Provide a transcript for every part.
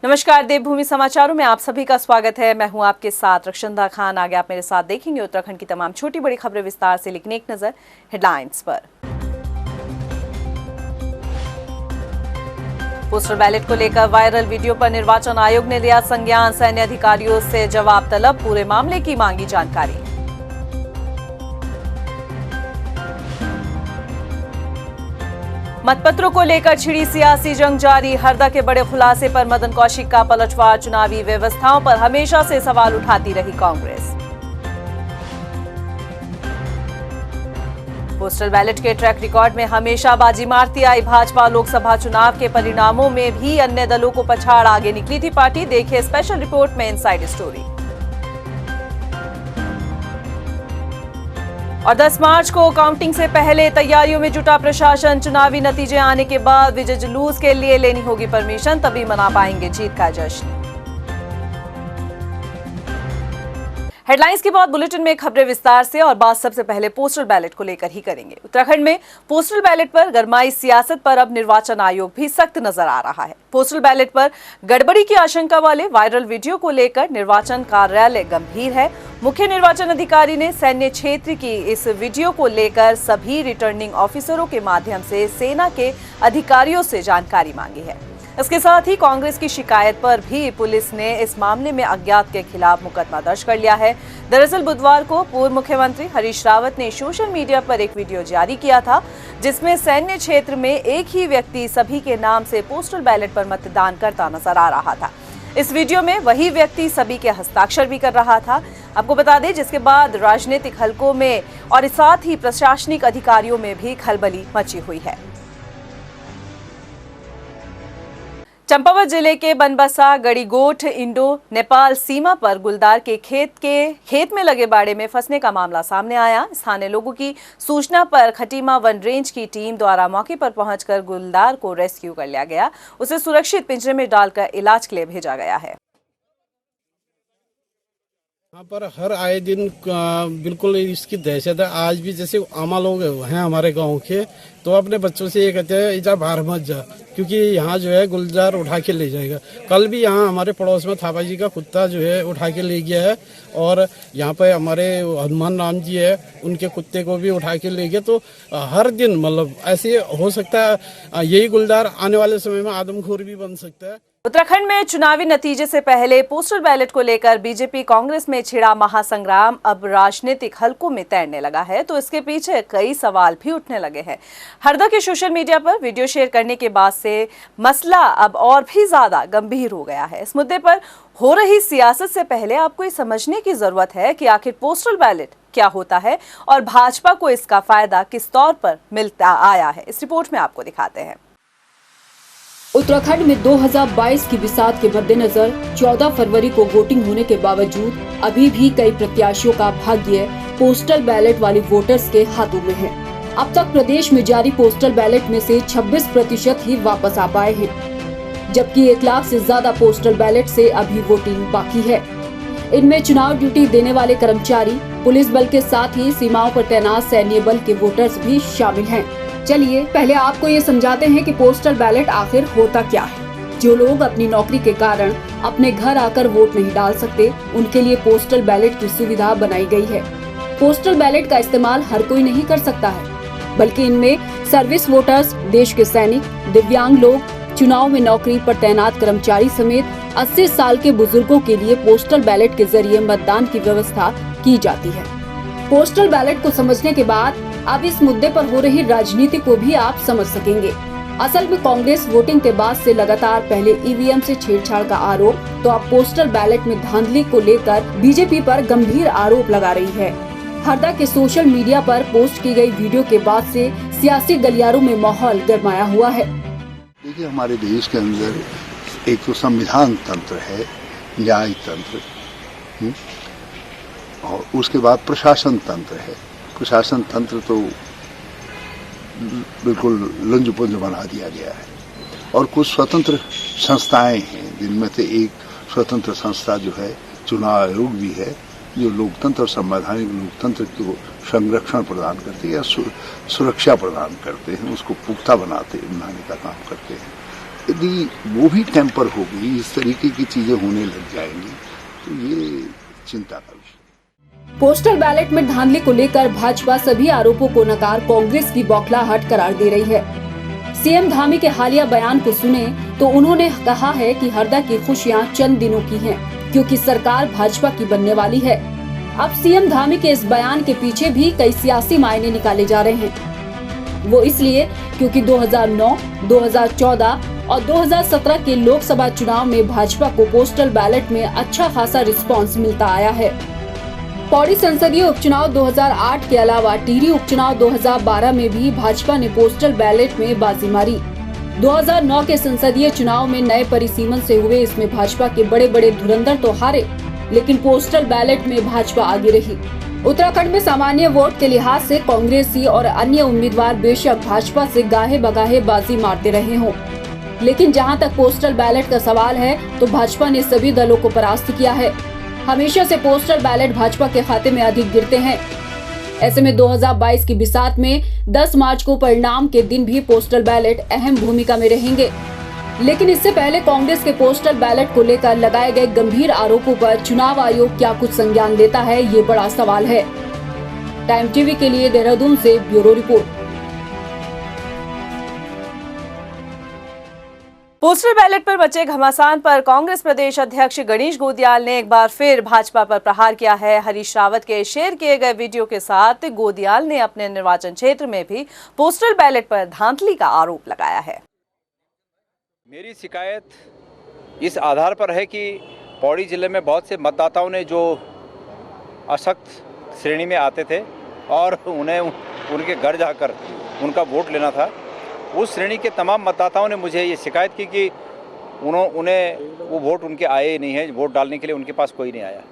नमस्कार, देवभूमि समाचारों में आप सभी का स्वागत है। मैं हूं आपके साथ रक्षंदा खान। आगे आप मेरे साथ देखेंगे उत्तराखंड की तमाम छोटी बड़ी खबरें विस्तार से, लेकिन एक नजर हेडलाइंस पर। पोस्टल बैलेट को लेकर वायरल वीडियो पर निर्वाचन आयोग ने लिया संज्ञान। सैन्य अधिकारियों से जवाब तलब, पूरे मामले की मांगी जानकारी। मतपत्रों को लेकर छिड़ी सियासी जंग जारी। हरदा के बड़े खुलासे पर मदन कौशिक का पलटवार। चुनावी व्यवस्थाओं पर हमेशा से सवाल उठाती रही कांग्रेस। पोस्टल बैलेट के ट्रैक रिकॉर्ड में हमेशा बाजी मारती आई भाजपा। लोकसभा चुनाव के परिणामों में भी अन्य दलों को पछाड़ आगे निकली थी पार्टी। देखिए स्पेशल रिपोर्ट में इनसाइड स्टोरी। और 10 मार्च को काउंटिंग से पहले तैयारियों में जुटा प्रशासन। चुनावी नतीजे आने के बाद विजय जुलूस के लिए लेनी होगी परमिशन, तभी मना पाएंगे जीत का जश्न। हेडलाइंस के बाद बुलेटिन में खबरें विस्तार से, और बात सबसे पहले पोस्टल बैलेट को लेकर ही करेंगे। उत्तराखंड में पोस्टल बैलेट पर गरमाई सियासत पर अब निर्वाचन आयोग भी सख्त नजर आ रहा है। पोस्टल बैलेट पर गड़बड़ी की आशंका वाले वायरल वीडियो को लेकर निर्वाचन कार्यालय गंभीर है। मुख्य निर्वाचन अधिकारी ने सैन्य क्षेत्र की इस वीडियो को लेकर सभी रिटर्निंग ऑफिसरों के माध्यम से सेना के अधिकारियों से जानकारी मांगी है। इसके साथ ही कांग्रेस की शिकायत पर भी पुलिस ने इस मामले में अज्ञात के खिलाफ मुकदमा दर्ज कर लिया है। दरअसल बुधवार को पूर्व मुख्यमंत्री हरीश रावत ने सोशल मीडिया पर एक वीडियो जारी किया था, जिसमें सैन्य क्षेत्र में एक ही व्यक्ति सभी के नाम से पोस्टल बैलेट पर मतदान करता नजर आ रहा था। इस वीडियो में वही व्यक्ति सभी के हस्ताक्षर भी कर रहा था। आपको बता दें, जिसके बाद राजनीतिक हलकों में और साथ ही प्रशासनिक अधिकारियों में भी खलबली मची हुई है। चंपावत जिले के बनबसा गड़ीगोठ इंडो नेपाल सीमा पर गुलदार के खेत में लगे बाड़े में फंसने का मामला सामने आया। स्थानीय लोगों की सूचना पर खटीमा वन रेंज की टीम द्वारा मौके पर पहुंचकर गुलदार को रेस्क्यू कर लिया गया। उसे सुरक्षित पिंजरे में डालकर इलाज के लिए भेजा गया है। यहाँ पर हर आए दिन बिल्कुल इसकी दहशत है। आज भी जैसे आमा लोग हैं हमारे गांव के, तो अपने बच्चों से ये कहते हैं इजा बाहर मत जा, क्योंकि यहाँ जो है गुलजार उठा के ले जाएगा। कल भी यहाँ हमारे पड़ोस में थापा जी का कुत्ता जो है उठा के ले गया है, और यहाँ पे हमारे हनुमान राम जी है, उनके कुत्ते को भी उठा के ले गया। तो हर दिन मतलब ऐसे हो सकता है यही गुलजार आने वाले समय में आदमखोर भी बन सकता है। उत्तराखंड में चुनावी नतीजे से पहले पोस्टल बैलेट को लेकर बीजेपी कांग्रेस में छिड़ा महासंग्राम अब राजनीतिक हलकों में तैरने लगा है, तो इसके पीछे कई सवाल भी उठने लगे हैं। हरदा के सोशल मीडिया पर वीडियो शेयर करने के बाद से मसला अब और भी ज्यादा गंभीर हो गया है। इस मुद्दे पर हो रही सियासत से पहले आपको ये समझने की जरूरत है कि आखिर पोस्टल बैलेट क्या होता है और भाजपा को इसका फायदा किस तौर पर मिलता आया है। इस रिपोर्ट में आपको दिखाते हैं। उत्तराखंड में 2022 की बिसात के मद्देनजर 14 फरवरी को वोटिंग होने के बावजूद अभी भी कई प्रत्याशियों का भाग्य पोस्टल बैलेट वाली वोटर्स के हाथों में है। अब तक प्रदेश में जारी पोस्टल बैलेट में से 26% ही वापस आ पाए हैं, जबकि 1 लाख से ज्यादा पोस्टल बैलेट से अभी वोटिंग बाकी है। इनमें चुनाव ड्यूटी देने वाले कर्मचारी, पुलिस बल के साथ ही सीमाओं पर तैनात सैन्य बल के वोटर्स भी शामिल हैं। चलिए पहले आपको ये समझाते हैं कि पोस्टल बैलेट आखिर होता क्या है। जो लोग अपनी नौकरी के कारण अपने घर आकर वोट नहीं डाल सकते, उनके लिए पोस्टल बैलेट की सुविधा बनाई गई है। पोस्टल बैलेट का इस्तेमाल हर कोई नहीं कर सकता है, बल्कि इनमें सर्विस वोटर्स, देश के सैनिक, दिव्यांग लोग, चुनाव में नौकरी पर तैनात कर्मचारी समेत 80 साल के बुजुर्गों के लिए पोस्टल बैलेट के जरिए मतदान की व्यवस्था की जाती है। पोस्टल बैलेट को समझने के बाद अब इस मुद्दे पर हो रही राजनीति को भी आप समझ सकेंगे। असल में कांग्रेस वोटिंग के बाद से लगातार पहले ईवीएम से छेड़छाड़ का आरोप, तो अब पोस्टल बैलेट में धांधली को लेकर बीजेपी पर गंभीर आरोप लगा रही है। हरदा के सोशल मीडिया पर पोस्ट की गई वीडियो के बाद से सियासी गलियारों में माहौल गरमाया हुआ है। देखिए, हमारे देश के अंदर एक तो संविधान तंत्र है, न्याय तंत्र, और उसके बाद प्रशासन तंत्र है। प्रशासन तंत्र तो बिल्कुल लंज-पुंज बना दिया गया है, और कुछ स्वतंत्र संस्थाएं हैं, जिनमें से एक स्वतंत्र संस्था जो है चुनाव आयोग भी है, जो लोकतंत्र और संवैधानिक लोकतंत्र को संरक्षण प्रदान करते हैं या सुरक्षा प्रदान करते हैं, उसको पुख्ता बनाने का काम करते हैं। यदि वो भी टेम्पर हो गई, इस तरीके की चीजें होने लग जाएंगी, तो ये चिंता का विषय। पोस्टल बैलेट में धांधली को लेकर भाजपा सभी आरोपों को नकार कांग्रेस की बौखलाहट करार दे रही है। सीएम धामी के हालिया बयान को सुने तो उन्होंने कहा है कि हरदा की खुशियां चंद दिनों की हैं, क्योंकि सरकार भाजपा की बनने वाली है। अब सीएम धामी के इस बयान के पीछे भी कई सियासी मायने निकाले जा रहे हैं। वो इसलिए क्योंकि 2009, 2014 और 2017 के लोकसभा चुनाव में भाजपा को पोस्टल बैलेट में अच्छा खासा रिस्पांस मिलता आया है। पौड़ी संसदीय उपचुनाव 2008 के अलावा टिहरी उपचुनाव 2012 में भी भाजपा ने पोस्टल बैलेट में बाजी मारी। 2009 के संसदीय चुनाव में नए परिसीमन से हुए इसमें भाजपा के बड़े बड़े धुरंधर तो हारे, लेकिन पोस्टल बैलेट में भाजपा आगे रही। उत्तराखंड में सामान्य वोट के लिहाज से कांग्रेसी और अन्य उम्मीदवार बेशक भाजपा से गाहे बगाहे बाजी मारते रहे हों, लेकिन जहां तक पोस्टल बैलेट का सवाल है तो भाजपा ने सभी दलों को परास्त किया है। हमेशा से पोस्टल बैलेट भाजपा के खाते में अधिक गिरते हैं। ऐसे में 2022 की बिसात में 10 मार्च को परिणाम के दिन भी पोस्टल बैलेट अहम भूमिका में रहेंगे। लेकिन इससे पहले कांग्रेस के पोस्टल बैलेट को लेकर लगाए गए गंभीर आरोपों पर चुनाव आयोग क्या कुछ संज्ञान लेता है, ये बड़ा सवाल है। टाइम टीवी के लिए देहरादून से ब्यूरो रिपोर्ट। पोस्टल बैलेट पर मचे घमासान पर कांग्रेस प्रदेश अध्यक्ष गणेश गोदियाल ने एक बार फिर भाजपा पर प्रहार किया है। हरीश रावत के शेयर किए गए वीडियो के साथ गोदियाल ने अपने निर्वाचन क्षेत्र में भी पोस्टल बैलेट पर धांधली का आरोप लगाया है। मेरी शिकायत इस आधार पर है कि पौड़ी जिले में बहुत से मतदाताओं ने जो अशक्त श्रेणी में आते थे और उन्हें उनके घर जाकर उनका वोट लेना था, उस श्रेणी के तमाम मतदाताओं ने मुझे ये शिकायत की कि उन्हें वो वोट उनके आए ही नहीं है, वोट डालने के लिए उनके पास कोई नहीं आया।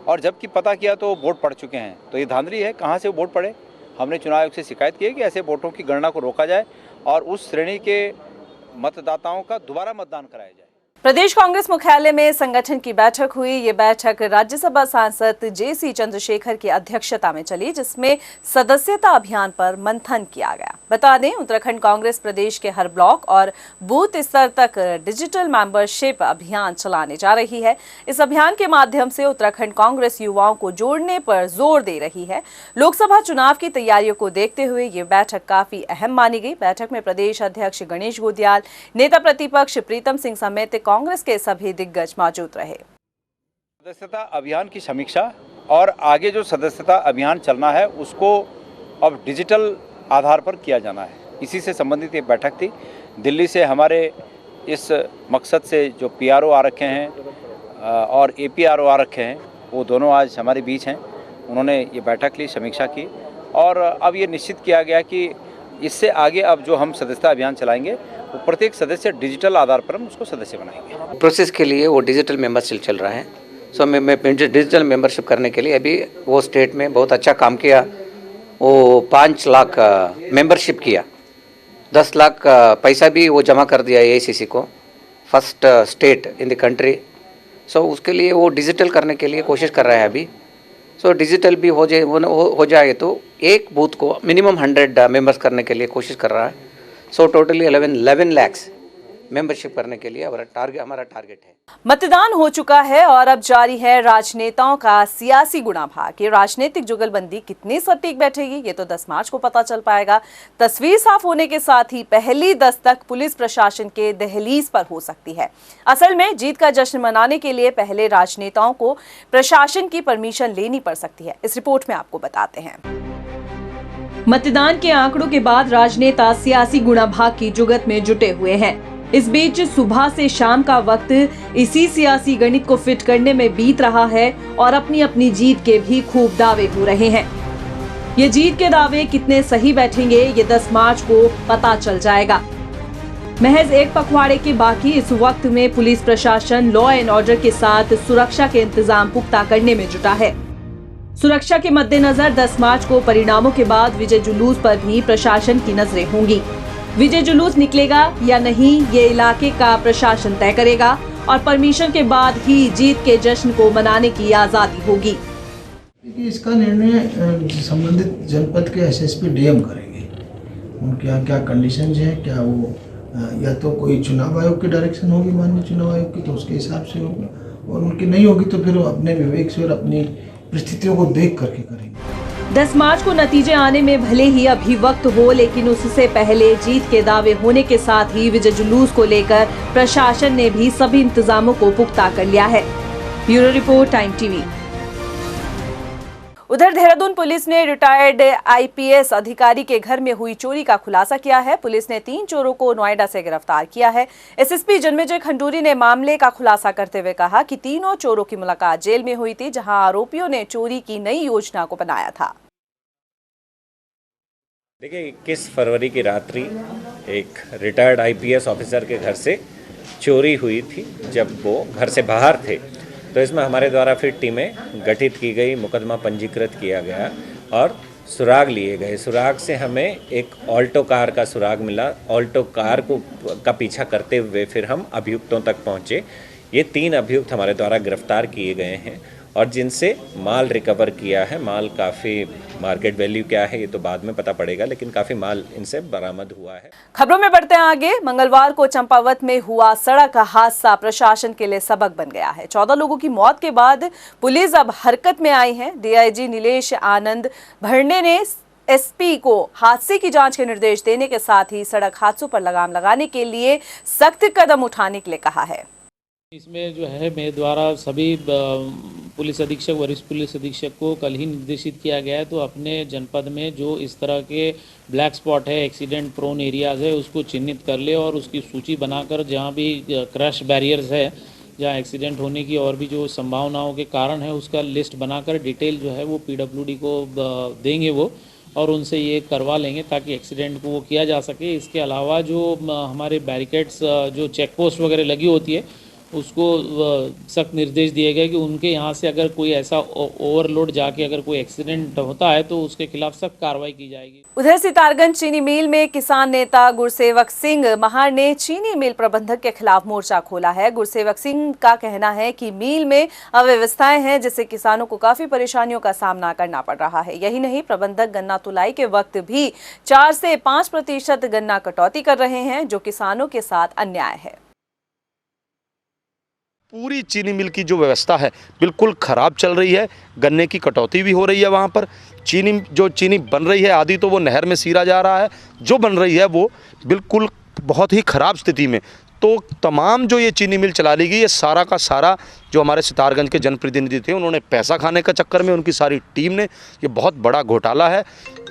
और जबकि पता किया तो वोट पड़ चुके हैं। तो ये धांधली है, कहाँ से वो वोट पड़े। हमने चुनाव आयोग से शिकायत की है कि ऐसे वोटों की गणना को रोका जाए और उस श्रेणी के मतदाताओं का दोबारा मतदान कराया जाए। प्रदेश कांग्रेस मुख्यालय में संगठन की बैठक हुई। ये बैठक राज्यसभा सांसद जेसी चंद्रशेखर की अध्यक्षता में चली, जिसमें सदस्यता अभियान पर मंथन किया गया। बता दें, उत्तराखंड कांग्रेस प्रदेश के हर ब्लॉक और बूथ स्तर तक डिजिटल मेंबरशिप अभियान चलाने जा रही है। इस अभियान के माध्यम से उत्तराखंड कांग्रेस युवाओं को जोड़ने पर जोर दे रही है। लोकसभा चुनाव की तैयारियों को देखते हुए ये बैठक काफी अहम मानी गई। बैठक में प्रदेश अध्यक्ष गणेश गोदियाल, नेता प्रतिपक्ष प्रीतम सिंह समेत कांग्रेस के सभी दिग्गज मौजूद रहे। सदस्यता अभियान की समीक्षा और आगे जो सदस्यता अभियान चलना है उसको अब डिजिटल आधार पर किया जाना है, इसी से संबंधित एक बैठक थी। दिल्ली से हमारे इस मकसद से जो पीआरओ आ रखे हैं और एपीआरओ आ रखे हैं, वो दोनों आज हमारे बीच हैं। उन्होंने ये बैठक ली, समीक्षा की और अब ये निश्चित किया गया कि इससे आगे अब जो हम सदस्यता अभियान चलाएंगे वो प्रत्येक सदस्य डिजिटल आधार पर हम उसको सदस्य बनाएंगे। प्रोसेस के लिए वो डिजिटल मेंबरशिप चल रहा है। सो मैं डिजिटल मेंबरशिप करने के लिए अभी वो स्टेट में बहुत अच्छा काम किया। वो 5 लाख मेंबरशिप किया, 10 लाख पैसा भी वो जमा कर दिया एआईसीसी को, first state in the country. So उसके लिए वो डिजिटल करने के लिए कोशिश कर रहा है अभी। सो डिजिटल भी हो जाए तो एक बूथ को मिनिमम 100 मेंबर्स करने के लिए कोशिश कर रहा है। सो टोटली 11 लाख मेंबरशिप करने के लिए हमारा टारगेट है। मतदान हो चुका है और अब जारी है राजनेताओं का सियासी गुणाभाग। ये राजनीतिक जुगलबंदी कितनी सटीक बैठेगी, ये तो 10 मार्च को पता चल पाएगा। तस्वीर साफ होने के साथ ही पहली दस्तक पुलिस प्रशासन के दहलीज पर हो सकती है। असल में जीत का जश्न मनाने के लिए पहले राजनेताओं को प्रशासन की परमिशन लेनी पड़ सकती है। इस रिपोर्ट में आपको बताते हैं। मतदान के आंकड़ों के बाद राजनेता सियासी गुणाभाग की जुगत में जुटे हुए हैं। इस बीच सुबह से शाम का वक्त इसी सियासी गणित को फिट करने में बीत रहा है और अपनी अपनी जीत के भी खूब दावे हो रहे हैं। ये जीत के दावे कितने सही बैठेंगे, ये 10 मार्च को पता चल जाएगा। महज एक पखवाड़े के बाकी इस वक्त में पुलिस प्रशासन लॉ एंड ऑर्डर के साथ सुरक्षा के इंतजाम पुख्ता करने में जुटा है। सुरक्षा के मद्देनजर 10 मार्च को परिणामों के बाद विजय जुलूस पर भी प्रशासन की नजरें होंगी। विजय जुलूस निकलेगा या नहीं, ये इलाके का प्रशासन तय करेगा और परमिशन के बाद ही जीत के जश्न को मनाने की आजादी होगी। इसका निर्णय संबंधित जनपद के एसएसपी डीएम करेंगे। उनके यहाँ क्या कंडीशंस हैं, क्या वो या तो कोई चुनाव आयोग की डायरेक्शन होगी, माननीय चुनाव आयोग की, तो उसके हिसाब से होगा, और उनकी नहीं होगी तो फिर वो अपने विवेक से और अपनी परिस्थितियों को देख करके करेंगे। 10 मार्च को नतीजे आने में भले ही अभी वक्त हो, लेकिन उससे पहले जीत के दावे होने के साथ ही विजय जुलूस को लेकर प्रशासन ने भी सभी इंतजामों को पुख्ता कर लिया है। Bureau report, time TV. उधर देहरादून पुलिस ने रिटायर्ड आईपीएस अधिकारी के घर में हुई चोरी का खुलासा किया है। पुलिस ने 3 चोरों को नोएडा से गिरफ्तार किया है। एसएसपी जन्मेजय खंडूरी ने मामले का खुलासा करते हुए कहा कि तीनों चोरों की मुलाकात जेल में हुई थी, जहां आरोपियों ने चोरी की नई योजना को बनाया था। देखिए, 21 फरवरी की रात्रि एक रिटायर्ड आईपीएस ऑफिसर के घर से चोरी हुई थी जब वो घर से बाहर थे। तो इसमें हमारे द्वारा फिर टीमें गठित की गई, मुकदमा पंजीकृत किया गया और सुराग लिए गए। सुराग से हमें एक ऑल्टो कार का सुराग मिला। ऑल्टो कार का पीछा करते हुए फिर हम अभियुक्तों तक पहुंचे। ये 3 अभियुक्त हमारे द्वारा गिरफ्तार किए गए हैं और जिनसे माल रिकवर किया है। माल काफ़ी, मार्केट वैल्यू क्या है ये तो बाद में पता पड़ेगा, लेकिन काफ़ी माल इनसे बरामद हुआ है। खबरों में बढ़ते हैं आगे। मंगलवार को चंपावत में हुआ सड़क हादसा प्रशासन के लिए सबक बन गया है। 14 लोगों की मौत के बाद पुलिस अब हरकत में आई है। डीआईजी नीलेश आनंद भरने ने एसपी को हादसे की जांच के निर्देश देने के साथ ही सड़क हादसों पर लगाम लगाने के लिए सख्त कदम उठाने के लिए कहा है। इसमें जो है मेरे द्वारा सभी पुलिस अधीक्षक, वरिष्ठ पुलिस अधीक्षक को कल ही निर्देशित किया गया है, तो अपने जनपद में जो इस तरह के ब्लैक स्पॉट है, एक्सीडेंट प्रोन एरियाज़ है, उसको चिन्हित कर ले और उसकी सूची बनाकर जहां भी क्रश बैरियर्स है, जहां एक्सीडेंट होने की और भी जो संभावनाओं के कारण है, उसका लिस्ट बनाकर डिटेल जो है वो पीडब्ल्यूडी को देंगे वो, और उनसे ये करवा लेंगे ताकि एक्सीडेंट को वो किया जा सके। इसके अलावा जो हमारे बैरिकेड्स, जो चेक पोस्ट वगैरह लगी होती है, उसको सख्त निर्देश दिए गए कि उनके यहाँ से अगर कोई ऐसा ओवरलोड जाके अगर कोई एक्सीडेंट होता है तो उसके खिलाफ सख्त कार्रवाई की जाएगी। उधर सितारगंज चीनी मिल में किसान नेता गुरसेवक सिंह महार ने चीनी मिल प्रबंधक के खिलाफ मोर्चा खोला है। गुरसेवक सिंह का कहना है कि मिल में अव्यवस्थाएं हैं, जिससे किसानों को काफी परेशानियों का सामना करना पड़ रहा है। यही नहीं, प्रबंधक गन्ना तुलाई के वक्त भी 4 से 5% गन्ना कटौती कर रहे हैं, जो किसानों के साथ अन्याय है। पूरी चीनी मिल की जो व्यवस्था है बिल्कुल ख़राब चल रही है। गन्ने की कटौती भी हो रही है वहाँ पर। जो चीनी बन रही है आधी तो वो नहर में सीरा जा रहा है, जो बन रही है वो बिल्कुल बहुत ही ख़राब स्थिति में। तो तमाम जो ये चीनी मिल चला ली गई, ये सारा का सारा जो हमारे सितारगंज के जनप्रतिनिधि थे, उन्होंने पैसा खाने के चक्कर में, उनकी सारी टीम ने, ये बहुत बड़ा घोटाला है।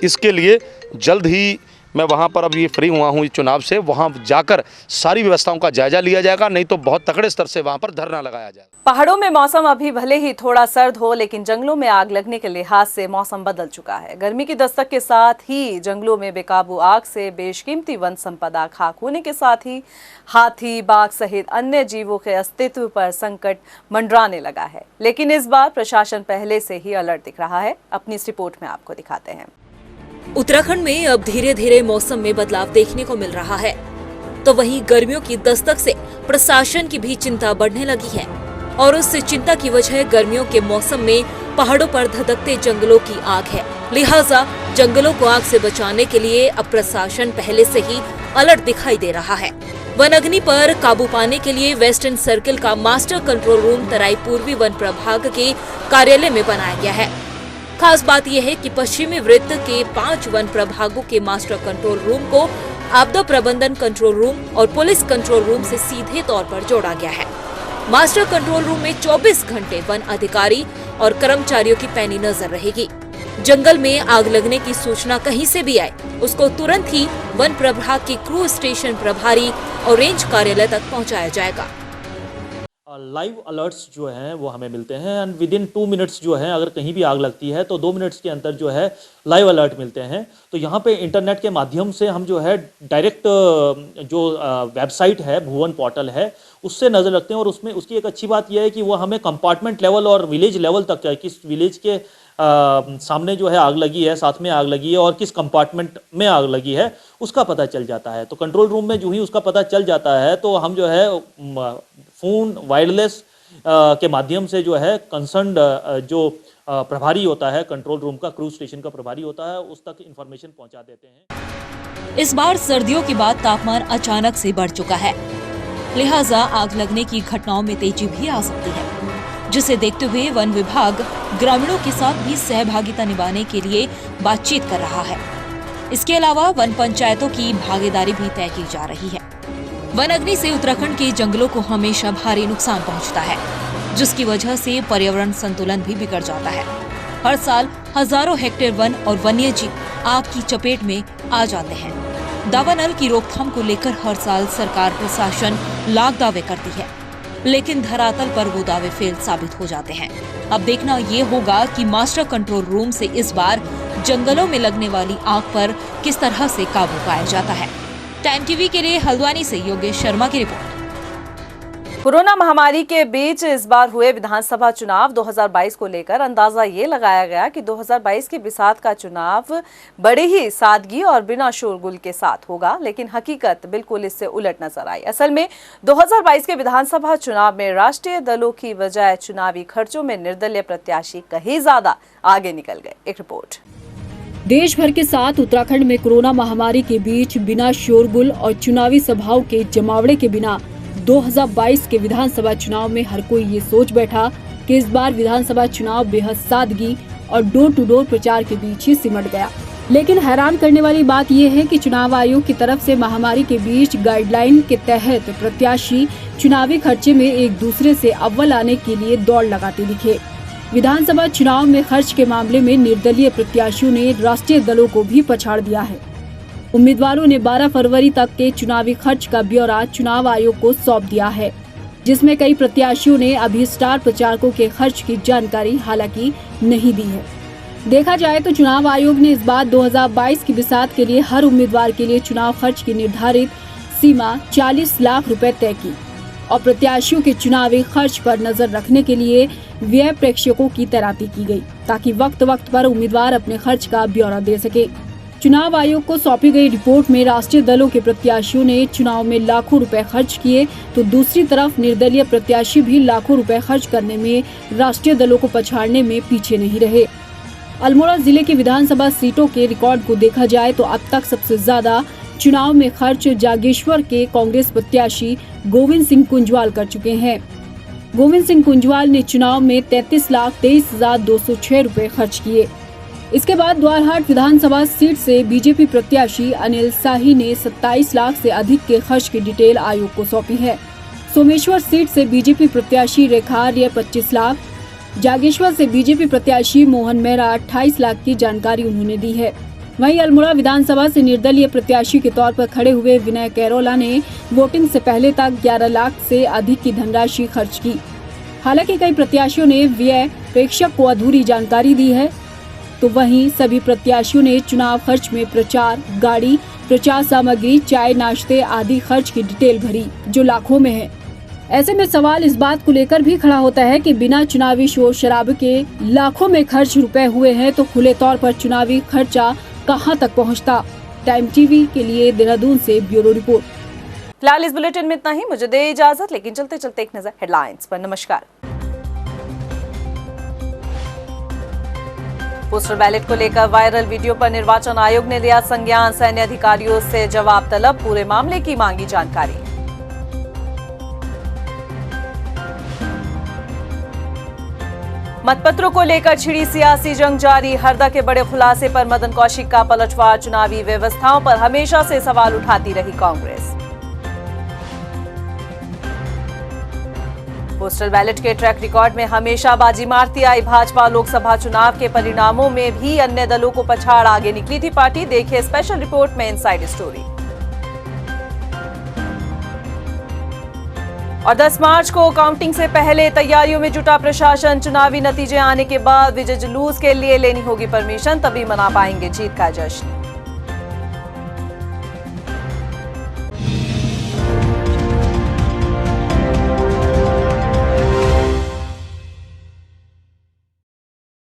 इसके लिए जल्द ही मैं वहाँ पर अब ये फ्री हुआ हूँ चुनाव से, वहाँ जाकर सारी व्यवस्थाओं का जायजा लिया जाएगा, नहीं तो बहुत तगड़े स्तर से वहाँ पर धरना लगाया जाएगा। पहाड़ों में मौसम अभी भले ही थोड़ा सर्द हो, लेकिन जंगलों में आग लगने के लिहाज से मौसम बदल चुका है। गर्मी की दस्तक के साथ ही जंगलों में बेकाबू आग से बेशकीमती वन संपदा खाक होने के साथ ही हाथी, बाघ सहित अन्य जीवों के अस्तित्व पर संकट मंडराने लगा है। लेकिन इस बार प्रशासन पहले से ही अलर्ट दिख रहा है। अपनी इस रिपोर्ट में आपको दिखाते हैं। उत्तराखंड में अब धीरे धीरे मौसम में बदलाव देखने को मिल रहा है, तो वहीं गर्मियों की दस्तक से प्रशासन की भी चिंता बढ़ने लगी है। और उस चिंता की वजह गर्मियों के मौसम में पहाड़ों पर धधकते जंगलों की आग है। लिहाजा जंगलों को आग से बचाने के लिए अब प्रशासन पहले से ही अलर्ट दिखाई दे रहा है। वन अग्नि पर काबू पाने के लिए वेस्टर्न सर्किल का मास्टर कंट्रोल रूम तराई पूर्वी वन प्रभाग के कार्यालय में बनाया गया है। खास बात यह है कि पश्चिमी वृत्त के 5 वन प्रभागों के मास्टर कंट्रोल रूम को आपदा प्रबंधन कंट्रोल रूम और पुलिस कंट्रोल रूम से सीधे तौर पर जोड़ा गया है। मास्टर कंट्रोल रूम में 24 घंटे वन अधिकारी और कर्मचारियों की पैनी नजर रहेगी। जंगल में आग लगने की सूचना कहीं से भी आए, उसको तुरंत ही वन प्रभाग की क्रू स्टेशन प्रभारी और रेंज कार्यालय तक पहुंचाया जाएगा। लाइव अलर्ट्स जो हैं वो हमें मिलते हैं एंड विद इन 2 मिनट्स जो है, अगर कहीं भी आग लगती है तो 2 मिनट्स के अंदर जो है लाइव अलर्ट मिलते हैं। तो यहाँ पे इंटरनेट के माध्यम से हम जो है डायरेक्ट जो वेबसाइट है, भुवन पोर्टल है, उससे नज़र रखते हैं। और उसमें उसकी एक अच्छी बात यह है कि वो हमें कंपार्टमेंट लेवल और विलेज लेवल तक है, किस विलेज के सामने जो है आग लगी है, साथ में आग लगी है और किस कंपार्टमेंट में आग लगी है, उसका पता चल जाता है। तो कंट्रोल रूम में जो ही उसका पता चल जाता है तो हम जो है फ़ोन वायरलेस के माध्यम से जो है कंसर्न्ड जो प्रभारी होता है, कंट्रोल रूम का, क्रूज स्टेशन का प्रभारी होता है, उस तक इन्फॉर्मेशन पहुंचा देते हैं। इस बार सर्दियों के बाद तापमान अचानक से बढ़ चुका है, लिहाजा आग लगने की घटनाओं में तेजी भी आ सकती है, जिसे देखते हुए वन विभाग ग्रामीणों के साथ भी सहभागिता निभाने के लिए बातचीत कर रहा है। इसके अलावा वन पंचायतों की भागीदारी भी तय की जा रही है। वन अग्नि से उत्तराखंड के जंगलों को हमेशा भारी नुकसान पहुंचता है, जिसकी वजह से पर्यावरण संतुलन भी बिगड़ जाता है। हर साल हजारों हेक्टेयर वन और वन्य जीव आग की चपेट में आ जाते हैं। दावानल की रोकथाम को लेकर हर साल सरकार प्रशासन लाख दावे करती है, लेकिन धरातल पर वो दावे फेल साबित हो जाते हैं। अब देखना ये होगा कि मास्टर कंट्रोल रूम से इस बार जंगलों में लगने वाली आग पर किस तरह से काबू पाया जाता है। टाइम टीवी के लिए हल्द्वानी से योगेश शर्मा की रिपोर्ट। कोरोना महामारी के बीच इस बार हुए विधानसभा चुनाव 2022 को लेकर अंदाजा ये लगाया गया कि 2022 के बिसात का चुनाव बड़े ही सादगी और बिना शोरगुल के साथ होगा, लेकिन हकीकत बिल्कुल इससे उलट नजर आई। असल में 2022 के विधानसभा चुनाव में राष्ट्रीय दलों की बजाय चुनावी खर्चों में निर्दलीय प्रत्याशी कहीं ज्यादा आगे निकल गए। एक रिपोर्ट। देश भर के साथ उत्तराखंड में कोरोना महामारी के बीच बिना शोरगुल और चुनावी सभाओं के जमावड़े के बिना 2022 के विधानसभा चुनाव में हर कोई ये सोच बैठा कि इस बार विधानसभा चुनाव बेहद सादगी और डोर टू डोर प्रचार के बीच ही सिमट गया। लेकिन हैरान करने वाली बात यह है कि चुनाव आयोग की तरफ से महामारी के बीच गाइडलाइन के तहत प्रत्याशी चुनावी खर्चे में एक दूसरे से अव्वल आने के लिए दौड़ लगाते दिखे। विधानसभा चुनाव में खर्च के मामले में निर्दलीय प्रत्याशियों ने राष्ट्रीय दलों को भी पछाड़ दिया है। उम्मीदवारों ने 12 फरवरी तक के चुनावी खर्च का ब्यौरा चुनाव आयोग को सौंप दिया है, जिसमें कई प्रत्याशियों ने अभी स्टार प्रचारकों के खर्च की जानकारी हालांकि नहीं दी है। देखा जाए तो चुनाव आयोग ने इस बार 2022 की बिसात के लिए हर उम्मीदवार के लिए चुनाव खर्च की निर्धारित सीमा 40 लाख रुपए तय की और प्रत्याशियों के चुनावी खर्च पर नजर रखने के लिए व्यय प्रेक्षकों की तैनाती की गई, ताकि वक्त वक्त पर उम्मीदवार अपने खर्च का ब्यौरा दे सके। चुनाव आयोग को सौंपी गई रिपोर्ट में राष्ट्रीय दलों के प्रत्याशियों ने चुनाव में लाखों रुपए खर्च किए, तो दूसरी तरफ निर्दलीय प्रत्याशी भी लाखों रुपए खर्च करने में राष्ट्रीय दलों को पछाड़ने में पीछे नहीं रहे। अल्मोड़ा जिले की विधानसभा सीटों के रिकॉर्ड को देखा जाए तो अब तक सबसे ज्यादा चुनाव में खर्च जागेश्वर के कांग्रेस प्रत्याशी गोविंद सिंह कुंजवाल कर चुके हैं। गोविंद सिंह कुंजवाल ने चुनाव में 33,23,206 रुपए खर्च किए। इसके बाद द्वारहाट विधानसभा सीट से बीजेपी प्रत्याशी अनिल शाही ने 27 लाख से अधिक के खर्च की डिटेल आयोग को सौंपी है। सोमेश्वर सीट से बीजेपी प्रत्याशी रेखा आर्य 25 लाख, जागेश्वर से बीजेपी प्रत्याशी मोहन मेहरा 28 लाख की जानकारी उन्होंने दी है। वहीं अल्मोड़ा विधानसभा से निर्दलीय प्रत्याशी के तौर पर खड़े हुए विनय कैरोला ने वोटिंग से पहले तक 11 लाख से अधिक की धनराशि खर्च की। हालांकि कई प्रत्याशियों ने व्यय प्रेक्षक को अधूरी जानकारी दी है, तो वहीं सभी प्रत्याशियों ने चुनाव खर्च में प्रचार गाड़ी, प्रचार सामग्री, चाय नाश्ते आदि खर्च की डिटेल भरी, जो लाखों में है। ऐसे में सवाल इस बात को लेकर भी खड़ा होता है कि बिना चुनावी शोर शराबे के लाखों में खर्च रुपए हुए हैं, तो खुले तौर पर चुनावी खर्चा कहां तक पहुंचता। टाइम टीवी के लिए देहरादून से ब्यूरो रिपोर्ट। फिलहाल इस बुलेटिन में इतना ही। मुझे दे इजाजत, लेकिन चलते चलते एक नजर हेडलाइंस पर। नमस्कार। पोस्टल बैलेट को लेकर वायरल वीडियो पर निर्वाचन आयोग ने लिया संज्ञान, सैन्य अधिकारियों से जवाब तलब, पूरे मामले की मांगी जानकारी। मतपत्रों को लेकर छिड़ी सियासी जंग जारी, हरदा के बड़े खुलासे पर मदन कौशिक का पलटवार, चुनावी व्यवस्थाओं पर हमेशा से सवाल उठाती रही कांग्रेस। पोस्टल बैलेट के ट्रैक रिकॉर्ड में हमेशा बाजी मारती आई भाजपा, लोकसभा चुनाव के परिणामों में भी अन्य दलों को पछाड़ आगे निकली थी पार्टी। देखिए स्पेशल रिपोर्ट में इनसाइड स्टोरी। और 10 मार्च को काउंटिंग से पहले तैयारियों में जुटा प्रशासन, चुनावी नतीजे आने के बाद विजय जुलूस के लिए लेनी होगी परमिशन, तभी मना पाएंगे जीत का जश्न।